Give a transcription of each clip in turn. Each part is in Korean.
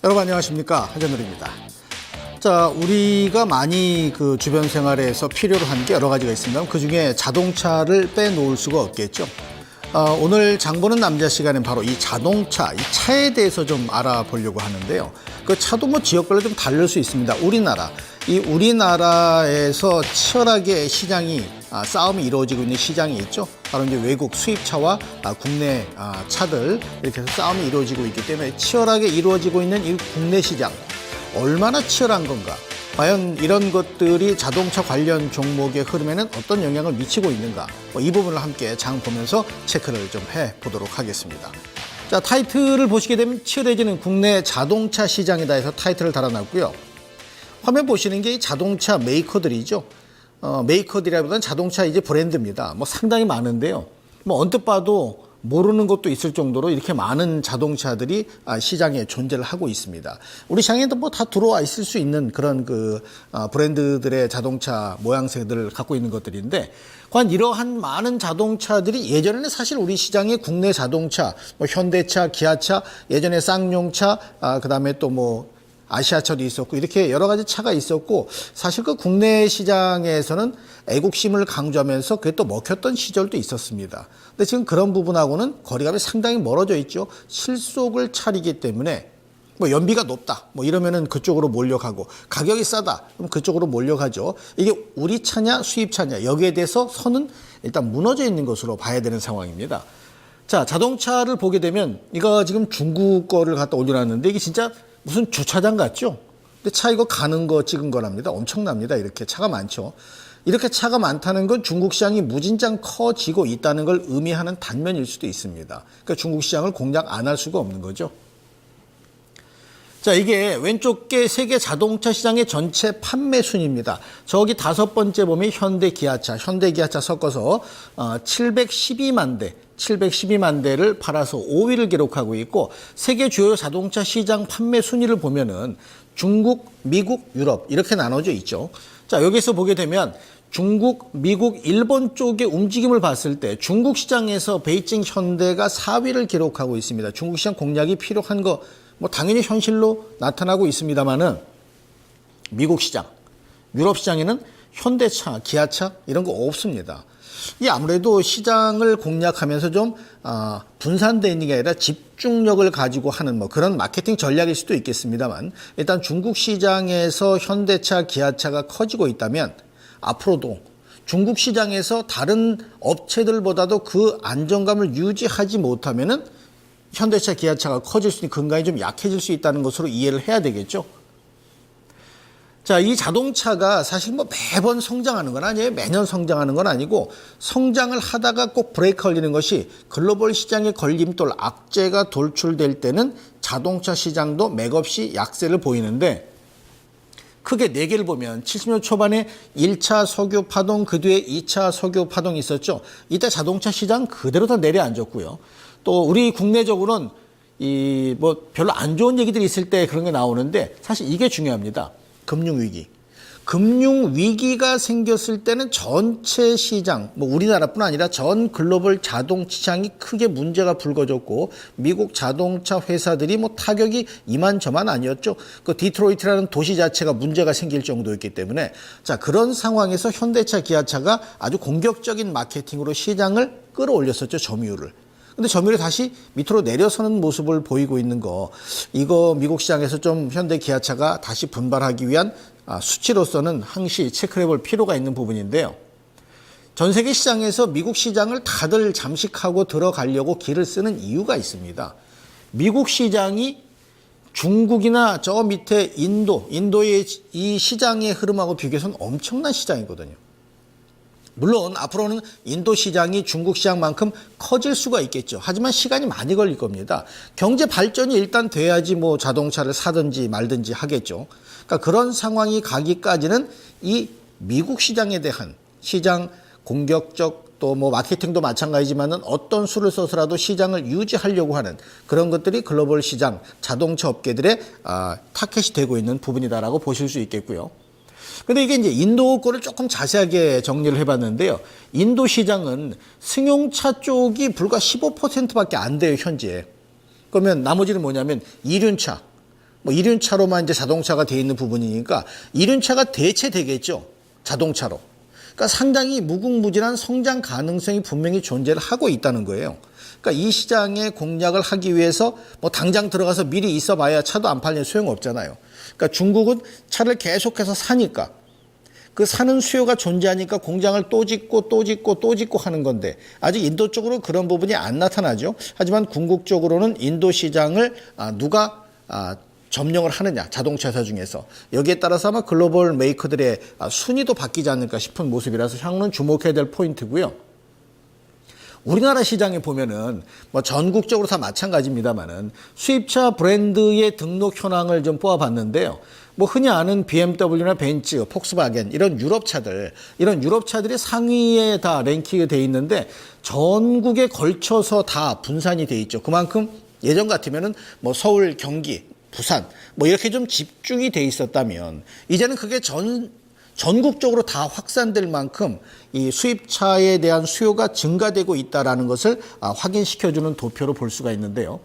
여러분 안녕하십니까, 하재누리입니다. 자, 우리가 많이 그 주변 생활에서 필요로 하는 게 여러 가지가 있습니다. 그 중에 자동차를 빼놓을 수가 없겠죠. 오늘 장보는 남자 시간엔 바로 이 자동차, 이 차에 대해서 좀 알아보려고 하는데요. 그 차도 뭐 지역별로 좀 다를 수 있습니다. 우리나라에서 치열하게 시장이 싸움이 이루어지고 있는 시장이 있죠. 바로 이제 외국 수입차와 국내 차들, 이렇게 해서 싸움이 이루어지고 있기 때문에 치열하게 이루어지고 있는 이 국내 시장, 얼마나 치열한 건가? 과연 이런 것들이 자동차 관련 종목의 흐름에는 어떤 영향을 미치고 있는가? 이 부분을 함께 장 보면서 체크를 좀 해보도록 하겠습니다. 자, 타이틀을 보시게 되면 치열해지는 국내 자동차 시장이다 해서 타이틀을 달아놨고요. 화면 보시는 게 자동차 메이커들이죠. 메이커들이라기보다는 자동차 이제 브랜드입니다. 상당히 많은데요. 언뜻 봐도 모르는 것도 있을 정도로 이렇게 많은 자동차들이 시장에 존재를 하고 있습니다. 우리 시장에도 다 들어와 있을 수 있는 그런 브랜드들의 자동차 모양새들을 갖고 있는 것들인데, 과연 이러한 많은 자동차들이 예전에는 사실 우리 시장의 국내 자동차, 현대차, 기아차, 예전에 쌍용차, 그다음에 또 아시아차도 있었고, 이렇게 여러 가지 차가 있었고, 사실 그 국내 시장에서는 애국심을 강조하면서 그게 또 먹혔던 시절도 있었습니다. 근데 지금 그런 부분하고는 거리감이 상당히 멀어져 있죠. 실속을 차리기 때문에 연비가 높다, 이러면은 그쪽으로 몰려가고, 가격이 싸다, 그럼 그쪽으로 몰려가죠. 이게 우리 차냐, 수입 차냐, 여기에 대해서 선은 일단 무너져 있는 것으로 봐야 되는 상황입니다. 자, 자동차를 보게 되면, 이거 지금 중국 거를 갖다 올려놨는데, 이게 진짜 무슨 주차장 같죠? 근데 차 이거 가는 거 찍은 거랍니다. 엄청납니다. 이렇게 차가 많죠. 이렇게 차가 많다는 건 중국 시장이 무진장 커지고 있다는 걸 의미하는 단면일 수도 있습니다. 그러니까 중국 시장을 공략 안 할 수가 없는 거죠. 자, 이게 왼쪽 게 세계 자동차 시장의 전체 판매 순입니다. 저기 5번째 보면 현대 기아차 섞어서 712만 대를 팔아서 5위를 기록하고 있고, 세계 주요 자동차 시장 판매 순위를 보면은 중국, 미국, 유럽 이렇게 나눠져 있죠. 자, 여기서 보게 되면 중국, 미국, 일본 쪽의 움직임을 봤을 때 중국 시장에서 베이징 현대가 4위를 기록하고 있습니다. 중국 시장 공략이 필요한 거 당연히 현실로 나타나고 있습니다만은, 미국 시장, 유럽 시장에는 현대차, 기아차 이런 거 없습니다. 이 아무래도 시장을 공략하면서 좀 분산되어 있는 게 아니라 집중력을 가지고 하는 그런 마케팅 전략일 수도 있겠습니다만, 일단 중국 시장에서 현대차, 기아차가 커지고 있다면 앞으로도 중국 시장에서 다른 업체들보다도 그 안정감을 유지하지 못하면은 현대차, 기아차가 커질 수 있는 근간이 좀 약해질 수 있다는 것으로 이해를 해야 되겠죠. 자, 이 자동차가 사실 매번 성장하는 건 아니에요. 매년 성장하는 건 아니고, 성장을 하다가 꼭 브레이크 걸리는 것이 글로벌 시장의 걸림돌, 악재가 돌출될 때는 자동차 시장도 맥없이 약세를 보이는데, 크게 4개를 보면 70년 초반에 1차 석유 파동, 그 뒤에 2차 석유 파동이 있었죠. 이때 자동차 시장 그대로 다 내려앉았고요. 또 우리 국내적으로는 별로 안 좋은 얘기들이 있을 때 그런 게 나오는데, 사실 이게 중요합니다. 금융위기. 금융위기가 생겼을 때는 전체 시장, 우리나라뿐 아니라 전 글로벌 자동차 시장이 크게 문제가 불거졌고, 미국 자동차 회사들이 타격이 이만저만 아니었죠. 그 디트로이트라는 도시 자체가 문제가 생길 정도였기 때문에, 자, 그런 상황에서 현대차, 기아차가 아주 공격적인 마케팅으로 시장을 끌어올렸었죠, 점유율을. 근데 점유율이 다시 밑으로 내려서는 모습을 보이고 있는 거, 이거 미국 시장에서 좀 현대 기아차가 다시 분발하기 위한 수치로서는 항시 체크를 해볼 필요가 있는 부분인데요. 전 세계 시장에서 미국 시장을 다들 잠식하고 들어가려고 길을 쓰는 이유가 있습니다. 미국 시장이 중국이나 저 밑에 인도의 이 시장의 흐름하고 비교해서는 엄청난 시장이거든요. 물론 앞으로는 인도 시장이 중국 시장만큼 커질 수가 있겠죠. 하지만 시간이 많이 걸릴 겁니다. 경제 발전이 일단 돼야지 자동차를 사든지 말든지 하겠죠. 그러니까 그런 상황이 가기까지는 이 미국 시장에 대한 시장 공격적, 또 마케팅도 마찬가지지만은 어떤 수를 써서라도 시장을 유지하려고 하는 그런 것들이 글로벌 시장 자동차 업계들의 타켓이 되고 있는 부분이다라고 보실 수 있겠고요. 근데 이게 이제 인도 거를 조금 자세하게 정리를 해봤는데요. 인도 시장은 승용차 쪽이 불과 15%밖에 안 돼요, 현재. 그러면 나머지는 뭐냐면 이륜차, 뭐 이륜차로만 이제 자동차가 돼 있는 부분이니까 이륜차가 대체되겠죠. 자동차로. 그러니까 상당히 무궁무진한 성장 가능성이 분명히 존재를 하고 있다는 거예요. 그러니까 이 시장에 공략을 하기 위해서 뭐 당장 들어가서 미리 있어 봐야 차도 안 팔리는 소용없잖아요. 그러니까 중국은 차를 계속해서 사니까 그 사는 수요가 존재하니까 공장을 또 짓고 또 짓고 또 짓고 하는 건데 아직 인도 쪽으로 그런 부분이 안 나타나죠. 하지만 궁극적으로는 인도 시장을 누가 점령을 하느냐, 자동차 회사 중에서. 여기에 따라서 아마 글로벌 메이커들의 순위도 바뀌지 않을까 싶은 모습이라서 향후는 주목해야 될 포인트고요. 우리나라 시장에 보면은 뭐 전국적으로 다 마찬가지입니다만은 수입차 브랜드의 등록 현황을 좀 뽑아봤는데요. 뭐 흔히 아는 BMW나 벤츠, 폭스바겐 이런 유럽차들이 상위에 다 랭킹이 돼 있는데 전국에 걸쳐서 다 분산이 돼 있죠. 그만큼 예전 같으면은 뭐 서울, 경기, 부산 뭐 이렇게 좀 집중이 돼 있었다면 이제는 그게 전국적으로 다 확산될 만큼 이 수입차에 대한 수요가 증가되고 있다는 것을 확인시켜주는 도표로 볼 수가 있는데요.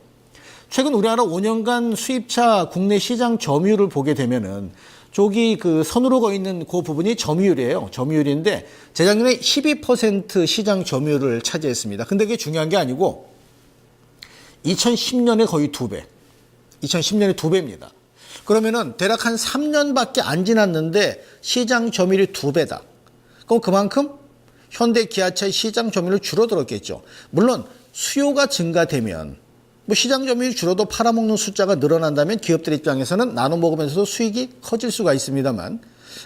최근 우리나라 5년간 수입차 국내 시장 점유율을 보게 되면은 저기 그 선으로 거 있는 그 부분이 점유율이에요. 점유율인데 재작년에 12% 시장 점유율을 차지했습니다. 근데 그게 중요한 게 아니고 2010년에 거의 2배. 2010년에 2배입니다. 그러면은 대략 한 3년밖에 안 지났는데 시장 점유율이 2배다. 그럼 그만큼 현대 기아차의 시장 점유율이 줄어들었겠죠. 물론 수요가 증가되면 뭐 시장 점유율이 줄어도 팔아먹는 숫자가 늘어난다면 기업들 입장에서는 나눠 먹으면서도 수익이 커질 수가 있습니다만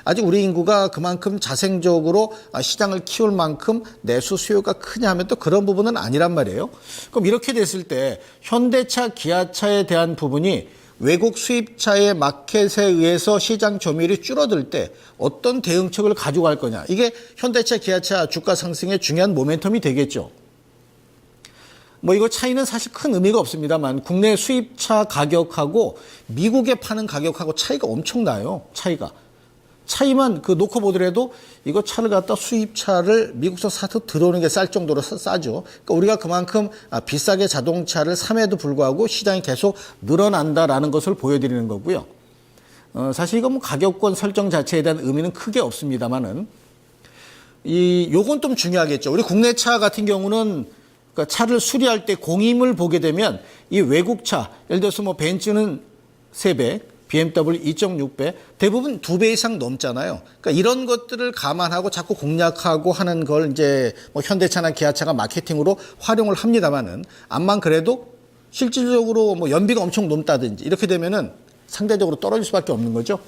아직 우리 인구가 그만큼 자생적으로 시장을 키울 만큼 내수 수요가 크냐 하면 또 그런 부분은 아니란 말이에요. 그럼 이렇게 됐을 때 현대차, 기아차에 대한 부분이 외국 수입차의 마켓에 의해서 시장 점유율이 줄어들 때 어떤 대응책을 가져갈 거냐. 이게 현대차, 기아차 주가 상승의 중요한 모멘텀이 되겠죠. 뭐 이거 차이는 사실 큰 의미가 없습니다만 국내 수입차 가격하고 미국에 파는 가격하고 차이가 엄청나요. 차이만 그 놓고 보더라도 이거 차를 갖다 수입차를 미국에서 사서 들어오는 게 쌀 정도로 싸죠. 그러니까 우리가 그만큼 비싸게 자동차를 삼에도 불구하고 시장이 계속 늘어난다라는 것을 보여드리는 거고요. 사실 이거 뭐 가격권 설정 자체에 대한 의미는 크게 없습니다만은 요건 좀 중요하겠죠. 우리 국내 차 같은 경우는 그러니까 차를 수리할 때 공임을 보게 되면 이 외국 차, 예를 들어서 뭐 벤츠는 3배, BMW 2.6배, 대부분 2배 이상 넘잖아요. 그러니까 이런 것들을 감안하고 자꾸 공략하고 하는 걸 이제 뭐 현대차나 기아차가 마케팅으로 활용을 합니다만은 암만 그래도 실질적으로 뭐 연비가 엄청 높다든지 이렇게 되면은 상대적으로 떨어질 수밖에 없는 거죠.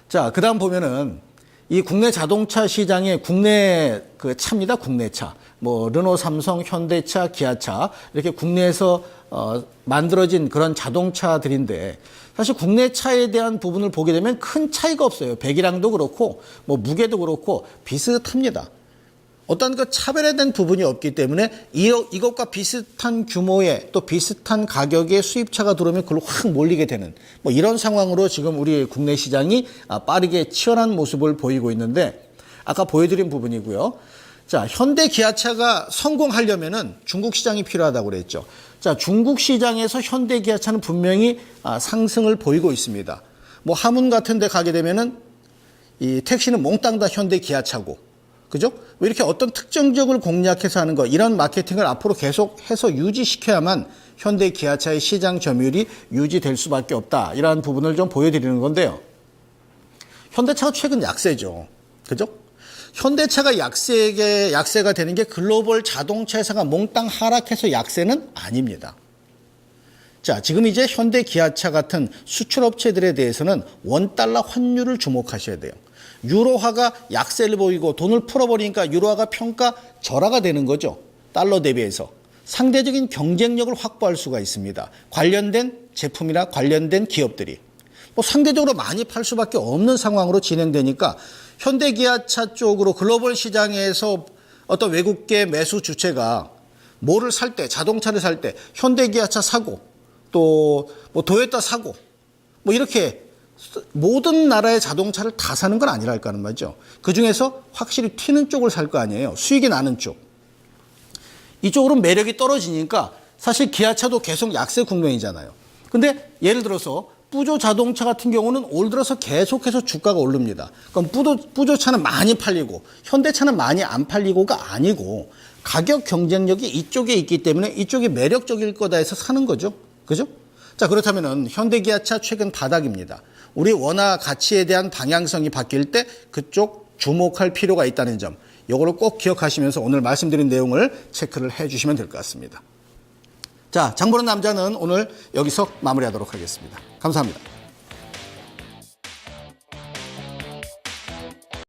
자, 그다음 보면은 이 국내 자동차 시장의 국내 그 차입니다. 국내 차. 뭐 르노, 삼성, 현대차, 기아차 이렇게 국내에서 만들어진 그런 자동차들인데 사실 국내 차에 대한 부분을 보게 되면 큰 차이가 없어요. 배기량도 그렇고 뭐 무게도 그렇고 비슷합니다. 어떤 그 차별화된 부분이 없기 때문에 이것과 비슷한 규모의 또 비슷한 가격의 수입차가 들어오면 그걸로 확 몰리게 되는 뭐 이런 상황으로 지금 우리 국내 시장이 빠르게 치열한 모습을 보이고 있는데 아까 보여드린 부분이고요. 자, 현대 기아차가 성공하려면은 중국 시장이 필요하다고 그랬죠. 자, 중국 시장에서 현대 기아차는 분명히 상승을 보이고 있습니다. 뭐 하문 같은 데 가게 되면은 이 택시는 몽땅 다 현대 기아차고 그죠? 왜 이렇게 어떤 특정 지역을 공략해서 하는 거 이런 마케팅을 앞으로 계속해서 유지시켜야만 현대 기아차의 시장 점유율이 유지될 수밖에 없다. 이러한 부분을 좀 보여드리는 건데요. 현대차가 최근 약세죠. 그죠? 현대차가 약세가 되는 게 글로벌 자동차 회사가 몽땅 하락해서 약세는 아닙니다. 자, 지금 이제 현대 기아차 같은 수출업체들에 대해서는 원달러 환율을 주목하셔야 돼요. 유로화가 약세를 보이고 돈을 풀어버리니까 유로화가 평가 절하가 되는 거죠. 달러 대비해서. 상대적인 경쟁력을 확보할 수가 있습니다. 관련된 제품이나 관련된 기업들이. 뭐 상대적으로 많이 팔 수밖에 없는 상황으로 진행되니까 현대 기아차 쪽으로 글로벌 시장에서 어떤 외국계 매수 주체가 뭐를 살 때, 자동차를 살 때 현대 기아차 사고 또 뭐 도요타 사고 뭐 이렇게 모든 나라의 자동차를 다 사는 건 아니랄까는 말이죠. 그중에서 확실히 튀는 쪽을 살 거 아니에요. 수익이 나는 쪽. 이쪽으로 매력이 떨어지니까 사실 기아차도 계속 약세 국면이잖아요. 근데 예를 들어서 뿌조 자동차 같은 경우는 올 들어서 계속해서 주가가 오릅니다. 그럼 뿌조차는 많이 팔리고 현대차는 많이 안 팔리고가 아니고 가격 경쟁력이 이쪽에 있기 때문에 이쪽이 매력적일 거다 해서 사는 거죠. 그죠? 자, 그렇다면은 현대기아차 최근 바닥입니다. 우리 원화 가치에 대한 방향성이 바뀔 때 그쪽 주목할 필요가 있다는 점, 이거를 꼭 기억하시면서 오늘 말씀드린 내용을 체크를 해 주시면 될 것 같습니다. 자, 장보는 남자는 오늘 여기서 마무리하도록 하겠습니다. 감사합니다.